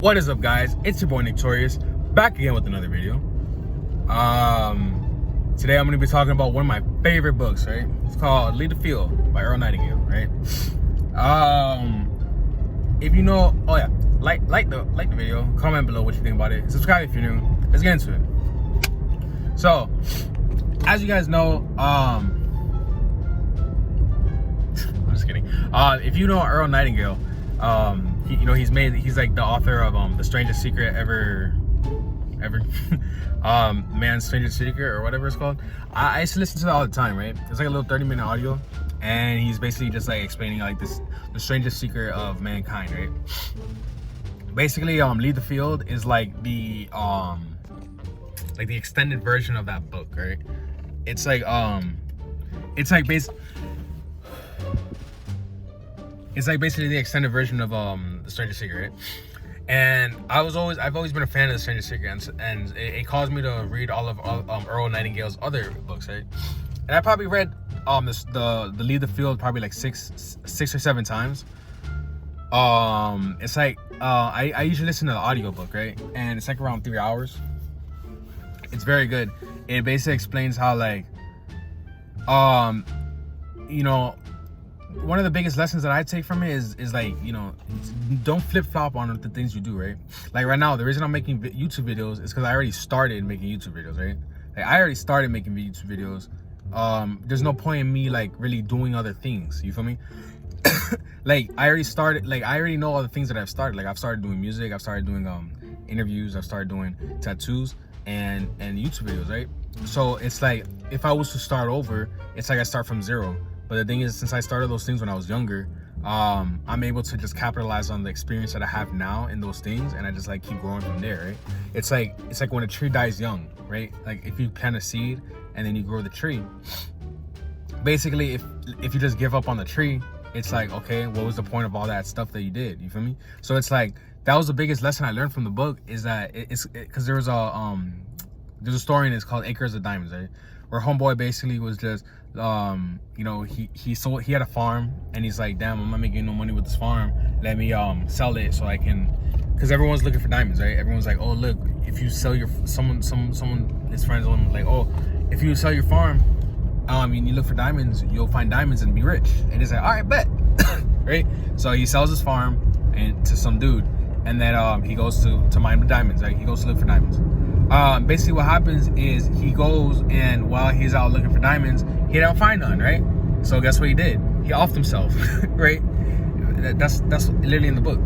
What is up, guys? It's your boy Nick Torius, back again with another video. Today I'm going to be talking about one of my favorite books, right? It's called Lead the Field by Earl Nightgale, right? If you know, like the video, comment below what you think about it, subscribe if you're new. Let's get into it. So, as you guys know, I'm just kidding. If you know Earl Nightingale, he's like the author of the strangest secret ever man's strangest secret or whatever it's called. I used to listen to that all the time, right? It's like a little 30-minute audio, and he's basically just like explaining like the strangest secret of mankind, right? Basically, Lead the Field is like the extended version of that book, right? It's like basically the extended version of the Strangest Secret, and I've always been a fan of the Strangest Secret, and it caused me to read all of Earl Nightingale's other books, right? And I probably read the Lead the Field probably like six or seven times. It's like I usually listen to the audiobook, right? And it's like around 3 hours. It's very good. It basically explains how one of the biggest lessons that I take from it is like, don't flip-flop on the things you do, right? Like right now, the reason I'm making YouTube videos is because I already started making YouTube videos, right? Like I already started making YouTube videos. There's no point in me like really doing other things, you feel me? Like I already know all the things that I've started. Like I've started doing music, I've started doing interviews, I've started doing tattoos and YouTube videos, right? So it's like if I was to start over, it's like I start from zero. But the thing is, since I started those things when I was younger, I'm able to just capitalize on the experience that I have now in those things, and I just like keep growing from there, right? It's like when a tree dies young, right? Like if you plant a seed and then you grow the tree. Basically, if you just give up on the tree, it's like, okay, what was the point of all that stuff that you did? You feel me? So it's like that was the biggest lesson I learned from the book, is that it's because there's a story in it, it's called Acres of Diamonds, right? Where homeboy basically was just he had a farm, and he's like, damn, I'm not making no money with this farm, let me sell it so I can, because everyone's looking for diamonds, right? Everyone's like, oh look, if you sell your someone his friends on like, oh, if you sell your farm and you look for diamonds, you'll find diamonds and be rich. And he's like, all right, bet. Right? So he sells his farm and to some dude, and then he goes to mine the diamonds, right? He goes to look for diamonds. Basically what happens is he goes, and while he's out looking for diamonds, he don't find none, right? So guess what he did? He offed himself, right? That's literally in the book.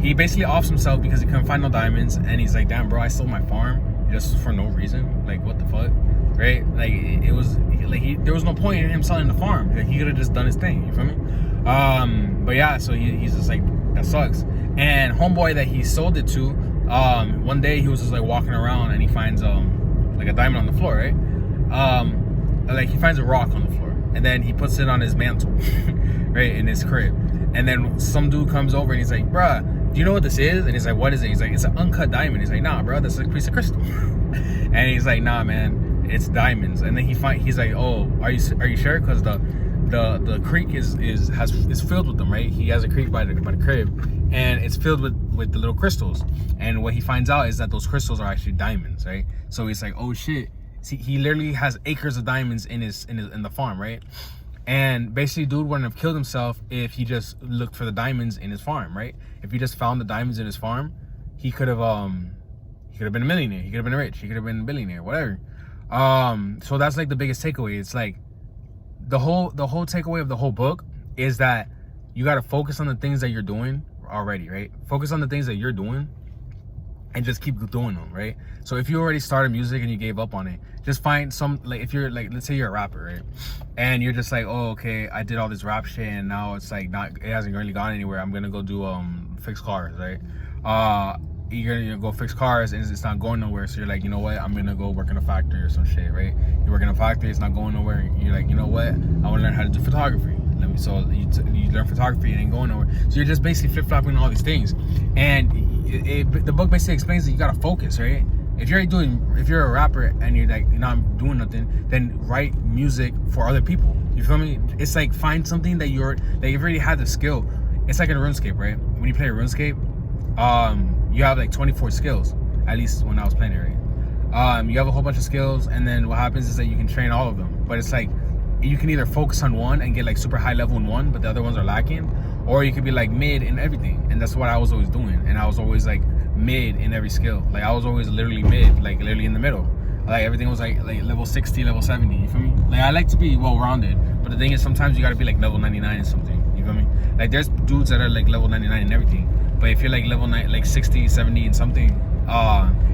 He basically offs himself because he couldn't find no diamonds, and he's like, damn, bro, I sold my farm just for no reason. Like, what the fuck, right? Like, it was like there was no point in him selling the farm. Like, he could have just done his thing. You feel me? But yeah, so he's just like, that sucks. And homeboy that he sold it to, one day he was just like walking around, and he finds like a diamond on the floor, right? Like he finds a rock on the floor, and then he puts it on his mantle, right, in his crib. And then some dude comes over and he's like, bruh, do you know what this is? And he's like, what is it? He's like, it's an uncut diamond. He's like, nah, bro, that's a piece of crystal. And he's like, nah, man, it's diamonds. And then he's like, oh, are you sure? Because the creek is filled with them, right? He has a creek by the crib, and it's filled with the little crystals. And what he finds out is that those crystals are actually diamonds, right? So he's like, oh shit. See, he literally has acres of diamonds in the farm, right? And basically, dude wouldn't have killed himself if he just looked for the diamonds in his farm, right? If he just found the diamonds in his farm, he could have been a millionaire, he could have been rich, he could have been a billionaire, whatever. So that's like the biggest takeaway. It's like the whole takeaway of the whole book is that you got to focus on the things that you're doing already, right? Focus on the things that you're doing and just keep doing them, right? So if you already started music and you gave up on it, just find some, like, if you're like, let's say you're a rapper, right? And you're just like, oh, okay, I did all this rap shit, and now it's like it hasn't really gone anywhere. I'm gonna go do fix cars, right? You're gonna go fix cars, and it's not going nowhere. So you're like, you know what? I'm gonna go work in a factory or some shit, right? You work in a factory, it's not going nowhere. You're like, you know what? I want to learn how to do photography. So you learn photography and ain't going nowhere. So you're just basically flip-flopping all these things, and the book basically explains that you gotta focus, right? If you're a rapper and you're like, I'm doing nothing, then write music for other people. You feel me? It's like, find something that you've already had the skill. It's like in RuneScape, right? When you play RuneScape, you have like 24 skills, at least when I was playing it, right? You have a whole bunch of skills, and then what happens is that you can train all of them. But it's like, you can either focus on one and get like super high level in one, but the other ones are lacking, or you could be like mid in everything. And that's what I was always doing. And I was always like mid in every skill. Like I was always literally mid, like literally in the middle. Like everything was like level 60, level 70, you feel me? Like I like to be well-rounded, but the thing is sometimes you gotta be like level 99 and something, you feel me? Like there's dudes that are like level 99 and everything, but if you're like level 9, like 60, 70 and something,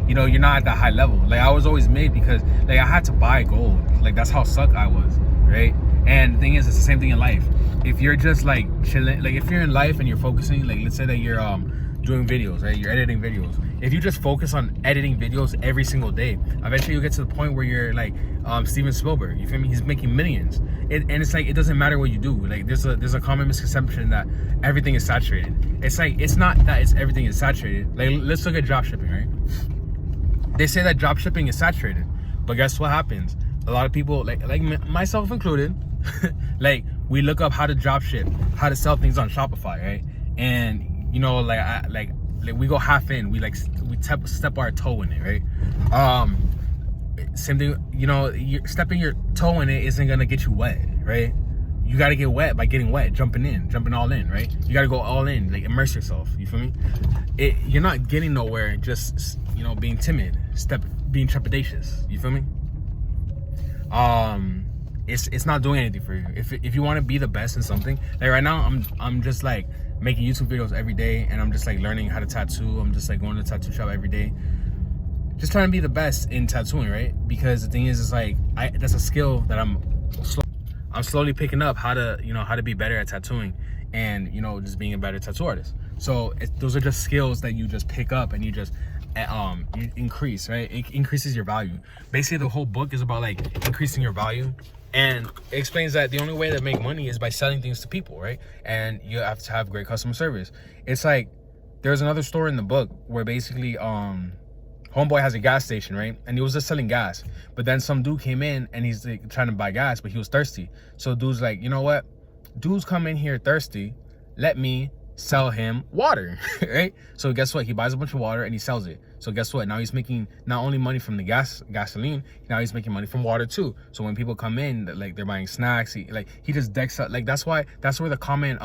you know, you're not at that high level. Like I was always mid because like I had to buy gold. Like that's how suck I was, right? And the thing is, it's the same thing in life. If you're just like chilling, like if you're in life and you're focusing, like let's say that you're doing videos, right? You're editing videos. If you just focus on editing videos every single day, eventually you'll get to the point where you're like Steven Spielberg. You feel me? He's making millions. And it's like, it doesn't matter what you do. Like there's a common misconception that everything is saturated. It's like, it's not that everything is saturated. Like let's look at drop shipping, right? They say that drop shipping is saturated, but guess what happens? A lot of people, like myself included, like we look up how to drop ship, how to sell things on Shopify, right? And you know, like we go half in, we step our toe in it, right? Same thing, you know, stepping your toe in it isn't gonna get you wet, right? You gotta get wet by getting wet, jumping all in, right? You gotta go all in, like immerse yourself, you feel me? You're not getting nowhere just, you know, being timid, being trepidatious, you feel me? It's not doing anything for you. If you want to be the best in something, like right now I'm just like making YouTube videos every day, and I'm just like learning how to tattoo. I'm just like going to the tattoo shop every day, just trying to be the best in tattooing, right? Because the thing is like that's a skill that I'm slowly picking up, how to be better at tattooing, and you know, just being a better tattoo artist. So those are just skills that you just pick up and you just you increase, right? It increases your value. Basically the whole book is about like increasing your value, and it explains that the only way to make money is by selling things to people, right? And you have to have great customer service. It's like there's another story in the book where basically homeboy has a gas station, right? And he was just selling gas, but then some dude came in and he's like trying to buy gas, but he was thirsty. So dude's like, you know what, dudes come in here thirsty, let me sell him water, right? So guess what, he buys a bunch of water and he sells it. So guess what, now he's making not only money from the gasoline, now he's making money from water too. So when people come in, like they're buying snacks, he just decks out. Like that's where the comment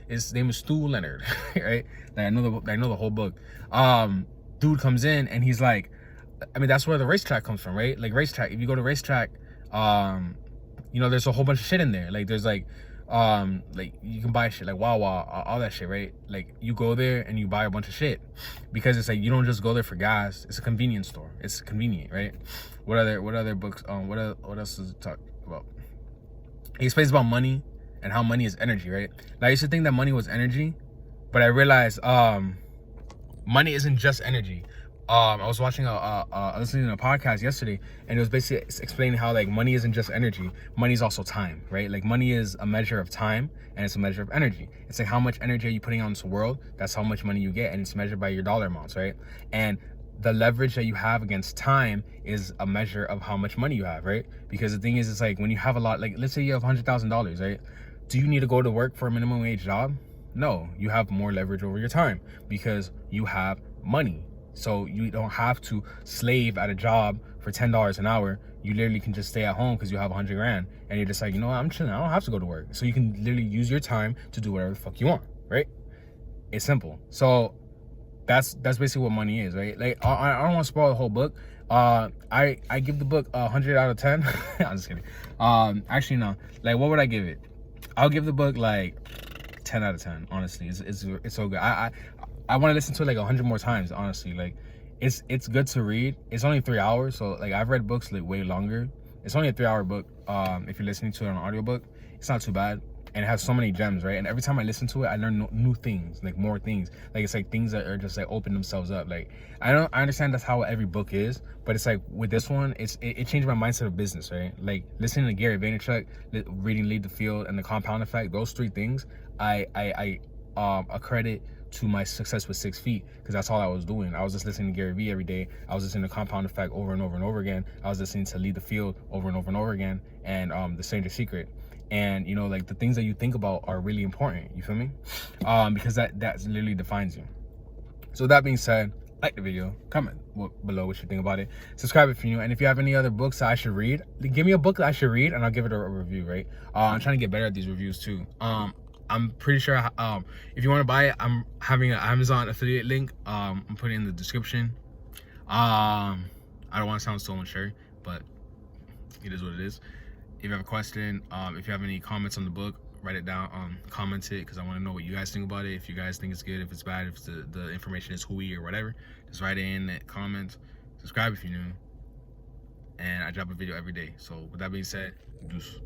his name is Stu Leonard, right? Like I know the whole book. Dude comes in and he's like, I mean, that's where the racetrack comes from, right? Like racetrack, if you go to racetrack, you know, there's a whole bunch of shit in there. Like there's like you can buy shit like Wawa, all that shit, right? Like you go there and you buy a bunch of shit because it's like you don't just go there for gas. It's a convenience store. It's convenient, right? What other books? What else does it talk about? He explains about money and how money is energy, right? Like I used to think that money was energy, but I realized money isn't just energy. I was watching listening to a podcast yesterday, and it was basically explaining how like money isn't just energy. Money is also time, right? Like money is a measure of time, and it's a measure of energy. It's like how much energy are you putting out into the world? That's how much money you get, and it's measured by your dollar amounts, right? And the leverage that you have against time is a measure of how much money you have, right? Because the thing is, it's like when you have a lot, like let's say you have $100,000, right? Do you need to go to work for a minimum wage job? No, you have more leverage over your time because you have money. So you don't have to slave at a job for $10 an hour. You literally can just stay at home because you have 100 grand, and you're just like, you know what, I'm chilling, I don't have to go to work. So you can literally use your time to do whatever the fuck you want, right? It's simple. So that's basically what money is, right? Like I don't want to spoil the whole book. I give the book 100 out of 10. I'm just kidding. Actually no, like what would I give it? I'll give the book like 10 out of 10. Honestly, it's so good. I want to listen to it like 100 more times. Honestly, like it's good to read. It's only 3 hours, so like I've read books like way longer. It's only a 3-hour book. If you're listening to it on an audiobook, it's not too bad, and it has so many gems, right? And every time I listen to it, I learn new things, like more things. Like it's like things that are just like open themselves up. Like I understand that's how every book is, but it's like with this one, it changed my mindset of business, right? Like listening to Gary Vaynerchuk, reading Lead the Field, and the Compound Effect. Those 3 things, I accredit to my success with 6 feet, because that's all I was doing. I was just listening to Gary Vee every day. I was listening to Compound Effect over and over and over again. I was listening to Lead the Field over and over and over again, and The Stranger Secret. And you know, like the things that you think about are really important. You feel me? Because that literally defines you. So that being said, like the video, comment below what you think about it, subscribe if you're new, and if you have any other books that I should read, give me a book that I should read and I'll give it a review, right? I'm trying to get better at these reviews too. I'm pretty sure if you want to buy it, I'm having an Amazon affiliate link. I'm putting it in the description. I don't want to sound so unsure, but it is what it is. If you have a question, if you have any comments on the book, write it down, comment it, because I want to know what you guys think about it. If you guys think it's good, if it's bad, if the information is hooey or whatever, just write it in the comments. Subscribe if you're new, and I drop a video every day. So with that being said, deuce.